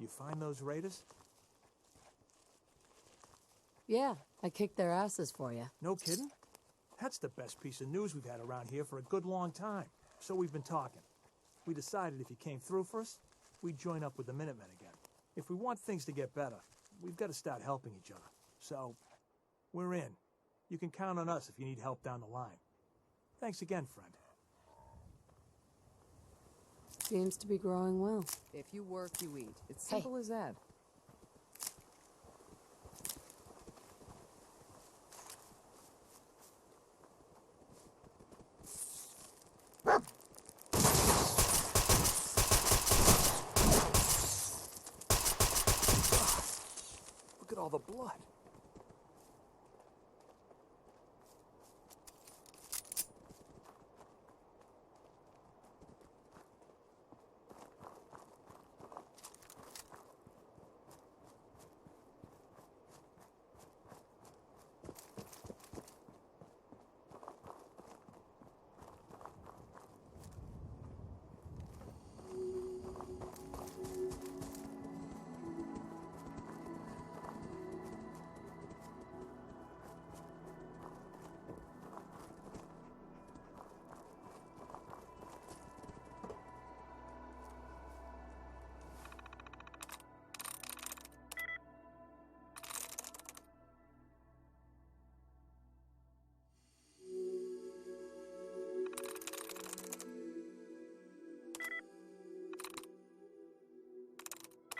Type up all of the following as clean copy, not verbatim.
You find those raiders? Yeah, I kicked their asses for you. No kidding? That's the best piece of news we've had around here for a good long time. So we've been talking. We decided if you came through for us, we'd join up with the Minutemen again. If we want things to get better, we've got to start helping each other. So, we're in. You can count on us if you need help down the line. Thanks again, friend. Seems to be growing well. If you work, you eat. It's simple as that. Look at all the blood.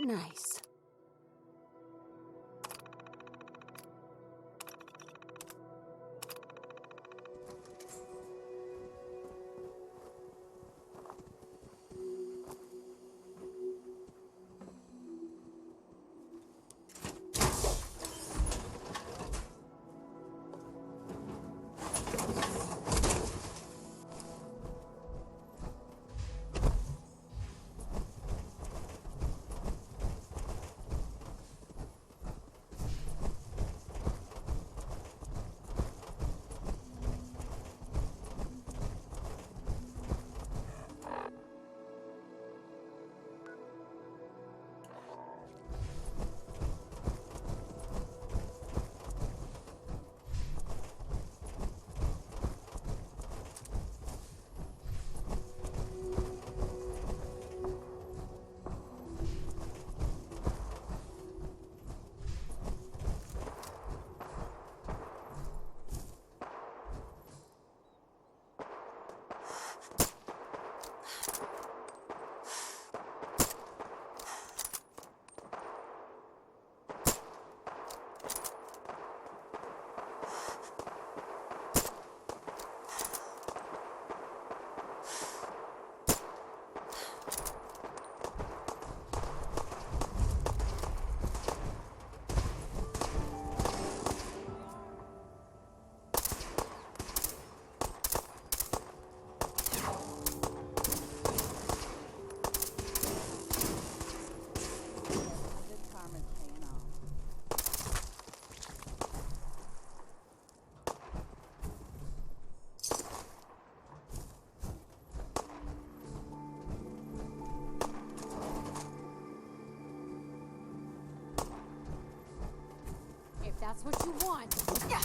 Nice. That's what you want. Yeah.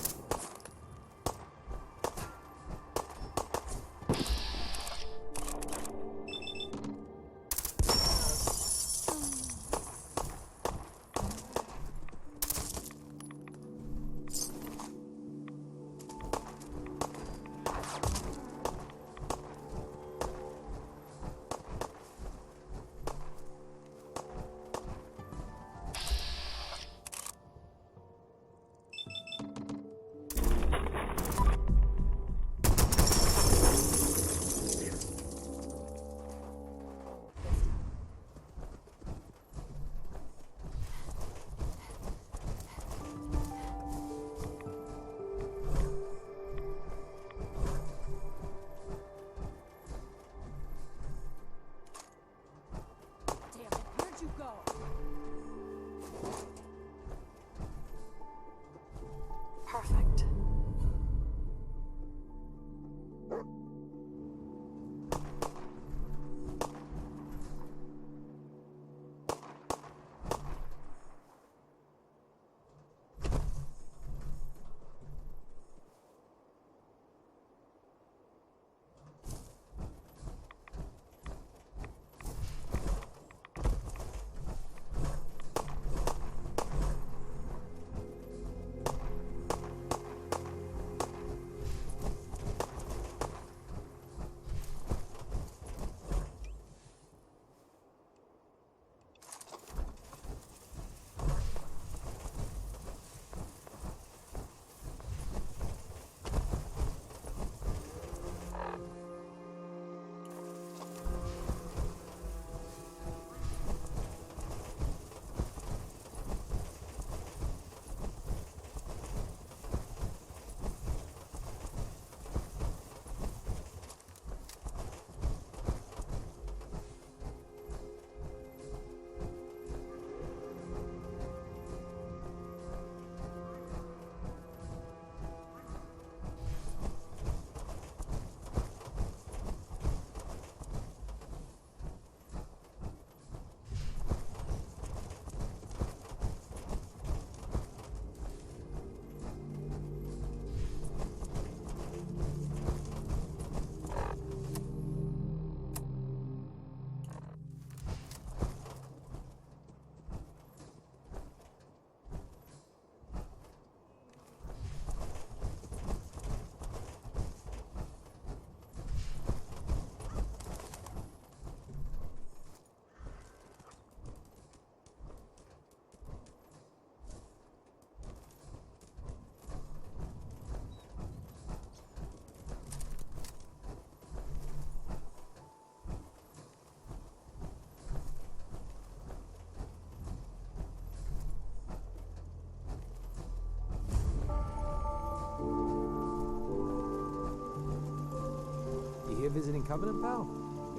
Covenant, pal?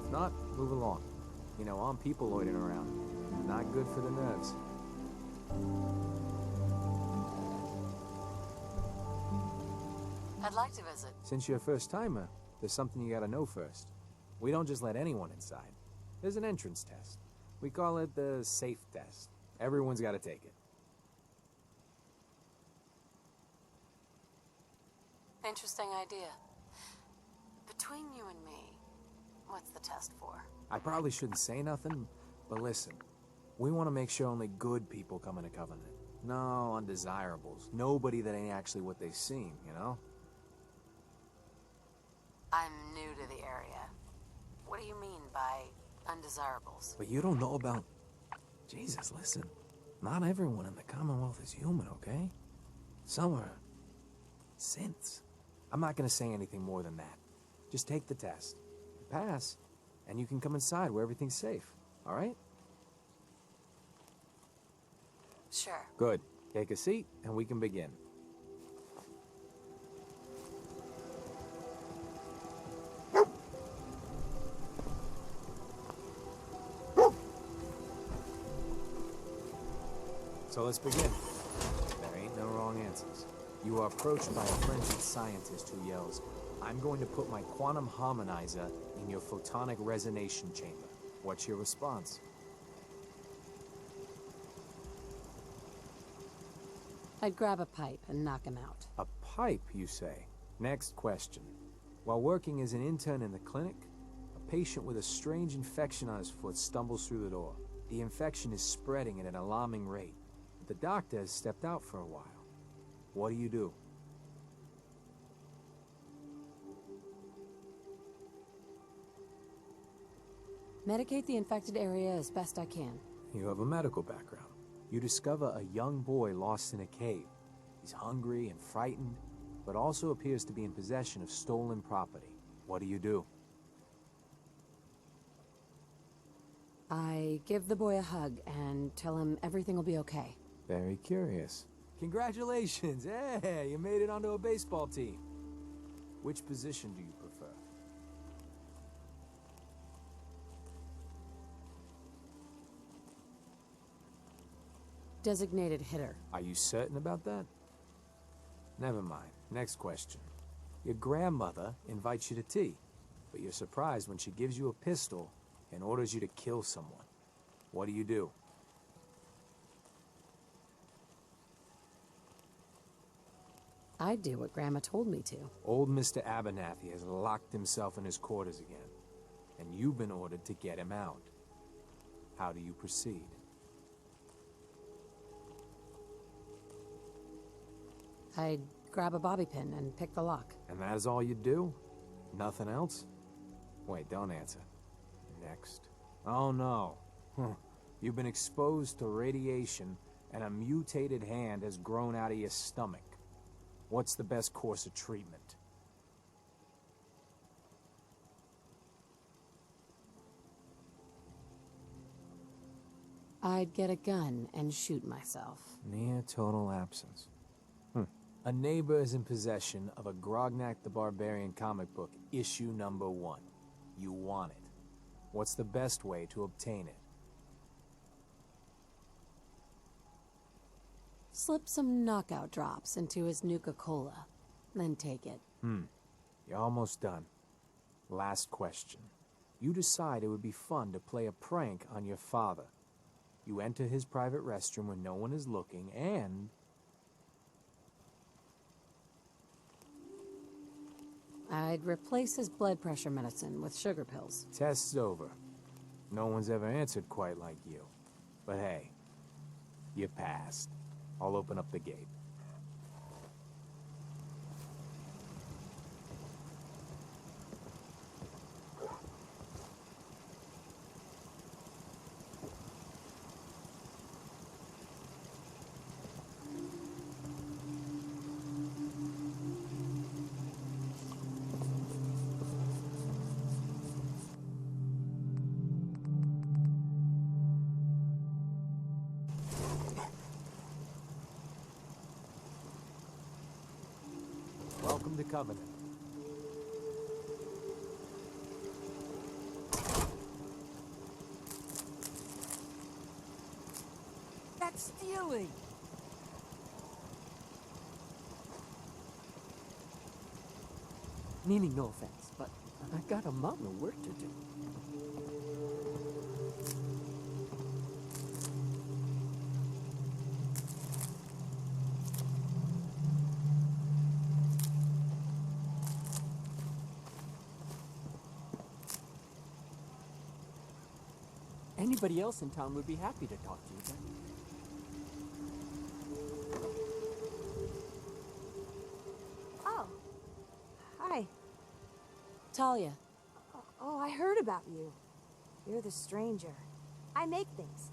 If not, move along. You know, armed people loitering around. Not good for the nerves. I'd like to visit. Since you're a first-timer, there's something you gotta know first. We don't just let anyone inside. There's an entrance test. We call it the safe test. Everyone's gotta take it. Interesting idea. Between you and me, what's the test for? I probably shouldn't say nothing, but listen. We want to make sure only good people come into Covenant. No undesirables. Nobody that ain't actually what they seem, you know? I'm new to the area. What do you mean by undesirables? But you don't know about... Jesus, listen. Not everyone in the Commonwealth is human, okay? Some are... synths. I'm not gonna say anything more than that. Just take the test. Pass, and you can come inside where everything's safe, alright? Sure. Good. Take a seat, and we can begin. So let's begin. There ain't no wrong answers. You are approached by a frenzied scientist who yells, "I'm going to put my quantum harmonizer in your photonic resonation chamber." What's your response? I'd grab a pipe and knock him out. A pipe, you say? Next question. While working as an intern in the clinic, a patient with a strange infection on his foot stumbles through the door. The infection is spreading at an alarming rate. The doctor has stepped out for a while. What do you do? Medicate the infected area as best I can. You have a medical background. You discover a young boy lost in a cave. He's hungry and frightened, but also appears to be in possession of stolen property. What do you do? I give the boy a hug and tell him everything will be okay. Very curious. Congratulations! Hey, you made it onto a baseball team. Which position do you prefer? Designated hitter. Are you certain about that? Never mind. Next question. Your grandmother invites you to tea, but you're surprised when she gives you a pistol and orders you to kill someone. What do you do? I do what Grandma told me to. Old Mr. Abernathy has locked himself in his quarters again, and you've been ordered to get him out. How do you proceed? I'd grab a bobby pin and pick the lock. And that is all you do? Nothing else? Wait, don't answer. Next. Oh no. You've been exposed to radiation and a mutated hand has grown out of your stomach. What's the best course of treatment? I'd get a gun and shoot myself. Near total absence. A neighbor is in possession of a Grognak the Barbarian comic book, issue number 1. You want it. What's the best way to obtain it? Slip some knockout drops into his Nuka-Cola, then take it. You're almost done. Last question. You decide it would be fun to play a prank on your father. You enter his private restroom when no one is looking, and... I'd replace his blood pressure medicine with sugar pills. Test's over. No one's ever answered quite like you. But hey, you passed. I'll open up the gate. Welcome to Covenant. That's stealing! Meaning no offense, but I've got a mountain of work to do. Anybody else in town would be happy to talk to you then. Oh. Hi. Talia. Oh, I heard about you. You're the stranger. I make things.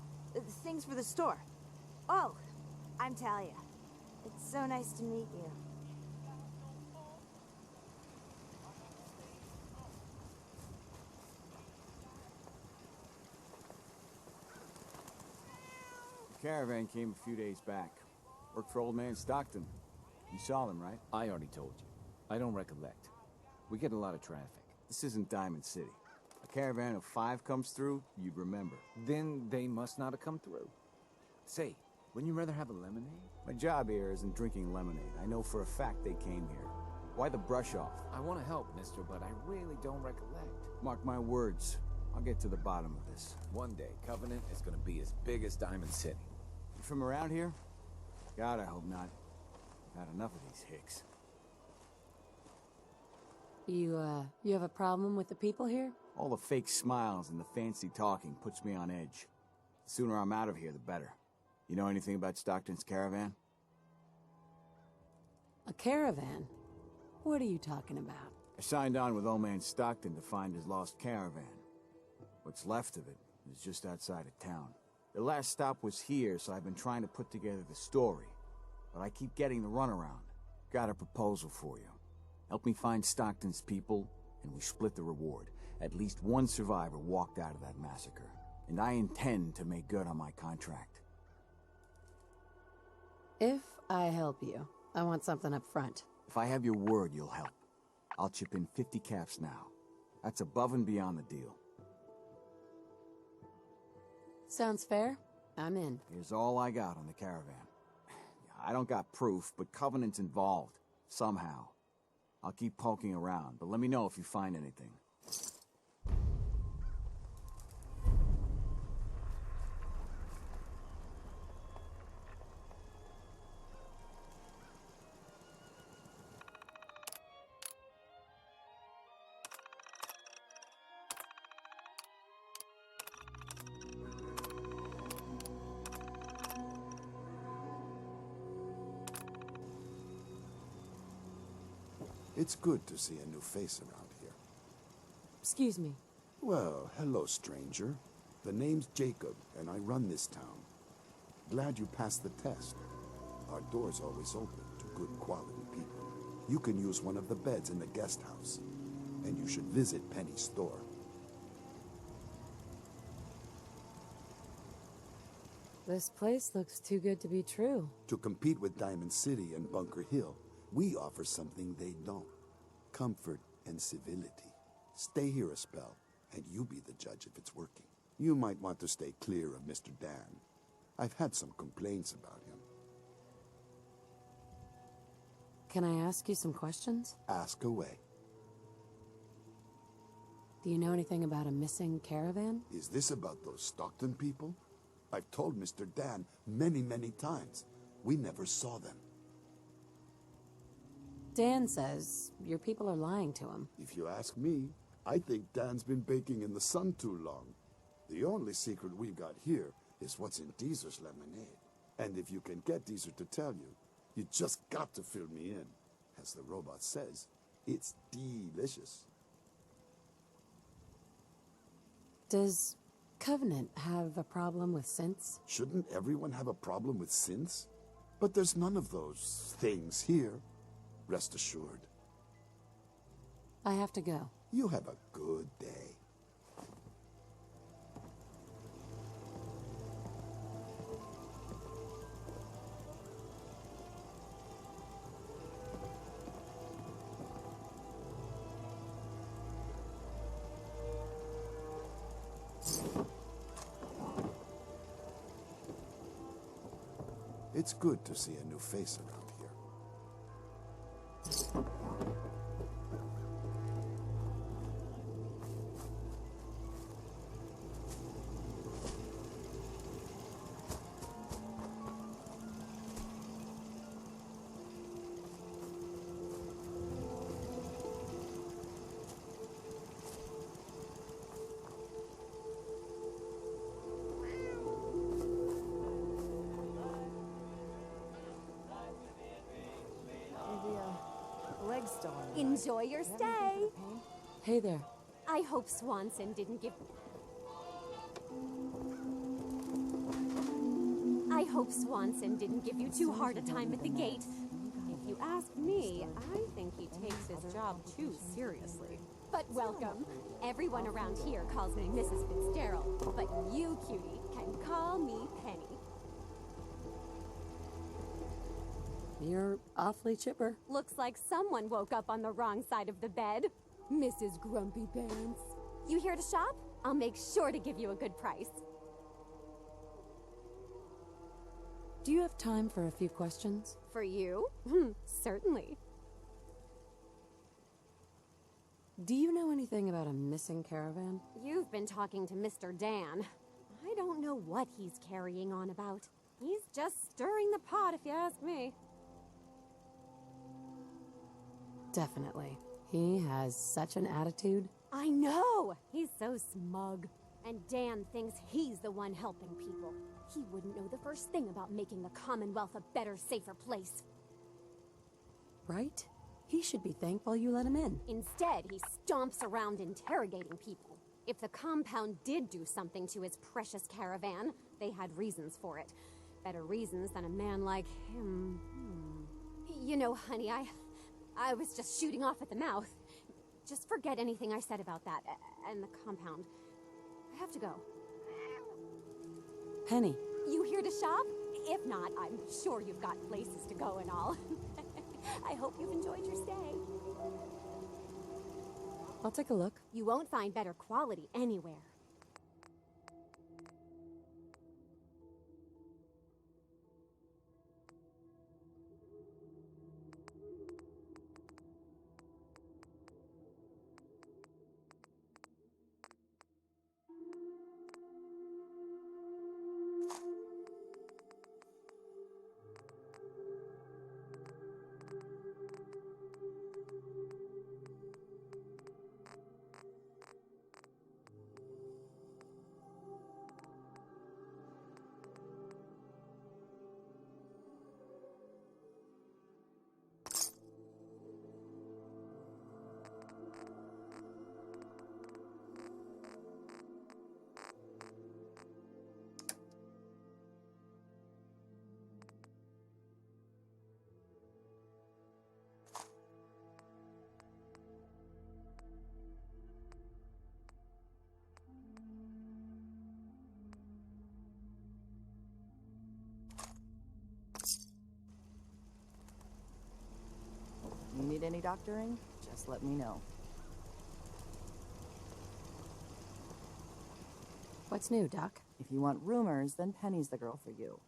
Things for the store. Oh, I'm Talia. It's so nice to meet you. The caravan came a few days back. Worked for old man Stockton. You saw them, right? I already told you. I don't recollect. We get a lot of traffic. This isn't Diamond City. A caravan of 5 comes through, you'd remember. Then they must not have come through. Say, wouldn't you rather have a lemonade? My job here isn't drinking lemonade. I know for a fact they came here. Why the brush off? I want to help, mister, but I really don't recollect. Mark my words. I'll get to the bottom of this. One day, Covenant is going to be as big as Diamond City. You from around here? God, I hope not. I've had enough of these hicks. You have a problem with the people here? All the fake smiles and the fancy talking puts me on edge. The sooner I'm out of here, the better. You know anything about Stockton's caravan? A caravan? What are you talking about? I signed on with old man Stockton to find his lost caravan. What's left of it is just outside of town. The last stop was here, so I've been trying to put together the story. But I keep getting the runaround. Got a proposal for you. Help me find Stockton's people, and we split the reward. At least one survivor walked out of that massacre. And I intend to make good on my contract. If I help you, I want something up front. If I have your word, you'll help. I'll chip in 50 caps now. That's above and beyond the deal. Sounds fair. I'm in. Here's all I got on the caravan. I don't got proof, but Covenant's involved. Somehow. I'll keep poking around, but let me know if you find anything. It's good to see a new face around here. Excuse me. Well, hello, stranger. The name's Jacob, and I run this town. Glad you passed the test. Our door's always open to good quality people. You can use one of the beds in the guest house, and you should visit Penny's store. This place looks too good to be true. To compete with Diamond City and Bunker Hill, we offer something they don't. Comfort and civility. Stay here a spell, and you be the judge if it's working. You might want to stay clear of Mr. Dan. I've had some complaints about him. Can I ask you some questions? Ask away. Do you know anything about a missing caravan? Is this about those Stockton people? I've told Mr. Dan many, many times. We never saw them. Dan says your people are lying to him. If you ask me, I think Dan's been baking in the sun too long. The only secret we've got here is what's in Deezer's lemonade. And if you can get Deezer to tell you, you just got to fill me in. As the robot says, it's delicious. Does Covenant have a problem with synths? Shouldn't everyone have a problem with synths? But there's none of those things here. Rest assured. I have to go. You have a good day. It's good to see a new face around here. Leg's still on. Enjoy your stay. Hey there. I hope Swanson didn't give... I hope Swanson didn't give you too hard a time at the gate. If you ask me, I think he takes his job too seriously. But welcome. Everyone around here calls me Mrs. Fitzgerald, but you, cutie, can call me Penny. You're awfully chipper. Looks like someone woke up on the wrong side of the bed. Mrs. Grumpy Pants. You here to shop? I'll make sure to give you a good price. Do you have time for a few questions? For you? Certainly. Do you know anything about a missing caravan? You've been talking to Mr. Dan. I don't know what he's carrying on about. He's just stirring the pot, if you ask me. Definitely. He has such an attitude. I know! He's so smug. And Dan thinks he's the one helping people. He wouldn't know the first thing about making the Commonwealth a better, safer place. Right? He should be thankful you let him in. Instead, he stomps around interrogating people. If the compound did do something to his precious caravan, they had reasons for it. Better reasons than a man like him. You know, honey, I was just shooting off at the mouth. Just forget anything I said about that and the compound. I have to go. Penny. You here to shop? If not, I'm sure you've got places to go and all. I hope you've enjoyed your stay. I'll take a look. You won't find better quality anywhere. You need any doctoring? Just let me know. What's new, Doc? If you want rumors, then Penny's the girl for you.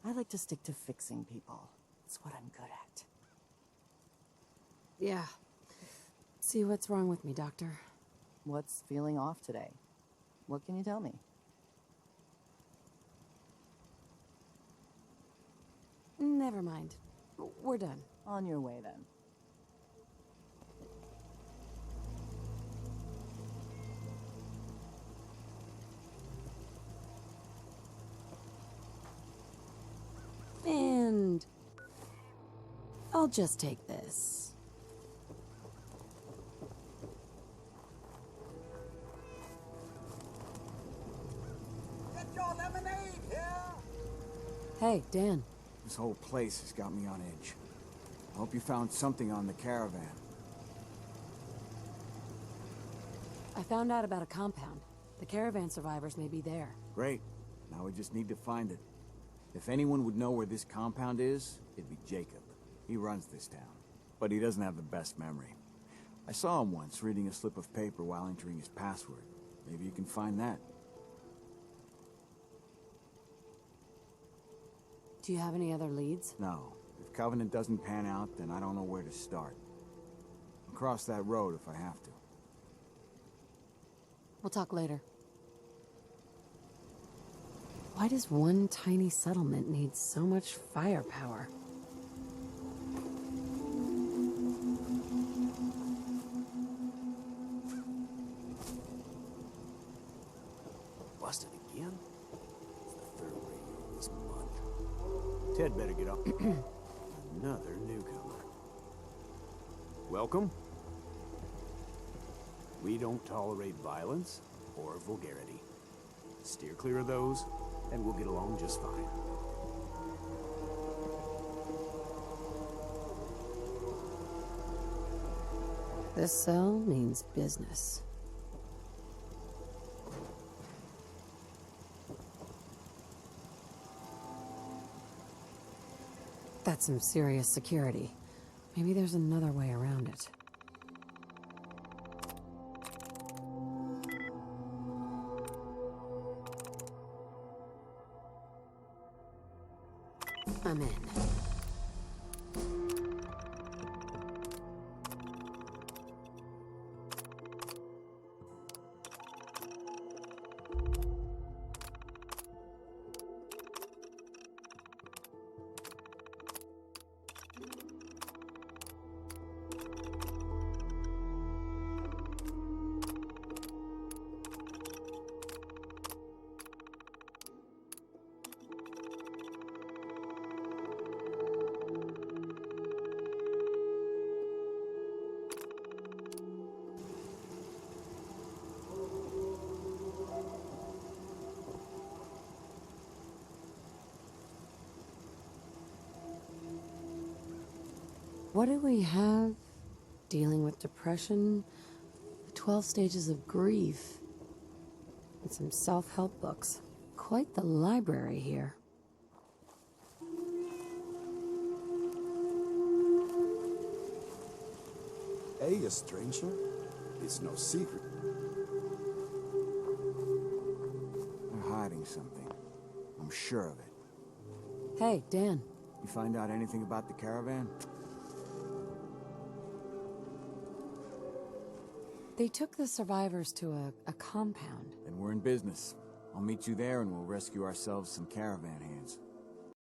I like to stick to fixing people. It's what I'm good at. Yeah. See what's wrong with me, Doctor. What's feeling off today? What can you tell me? Never mind. We're done. On your way, then. And I'll just take this. Get your lemonade here! Hey, Dan. This whole place has got me on edge. I hope you found something on the caravan. I found out about a compound. The caravan survivors may be there. Great. Now we just need to find it. If anyone would know where this compound is, it'd be Jacob. He runs this town. But he doesn't have the best memory. I saw him once reading a slip of paper while entering his password. Maybe you can find that. Do you have any other leads? No. If Covenant doesn't pan out, then I don't know where to start. I'll cross that road if I have to. We'll talk later. Why does one tiny settlement need so much firepower? Busted again? It's the third radio this month. Ted better get up. Another newcomer. Welcome. We don't tolerate violence or vulgarity. Steer clear of those, and we'll get along just fine. This cell means business. That's some serious security. Maybe there's another way around it. I'm in. What do we have? Dealing with depression, the 12 stages of grief, and some self-help books. Quite the library here. Hey, a stranger? It's no secret. They're hiding something. I'm sure of it. Hey, Dan. You find out anything about the caravan? They took the survivors to a compound. Then we're in business. I'll meet you there and we'll rescue ourselves some caravan hands.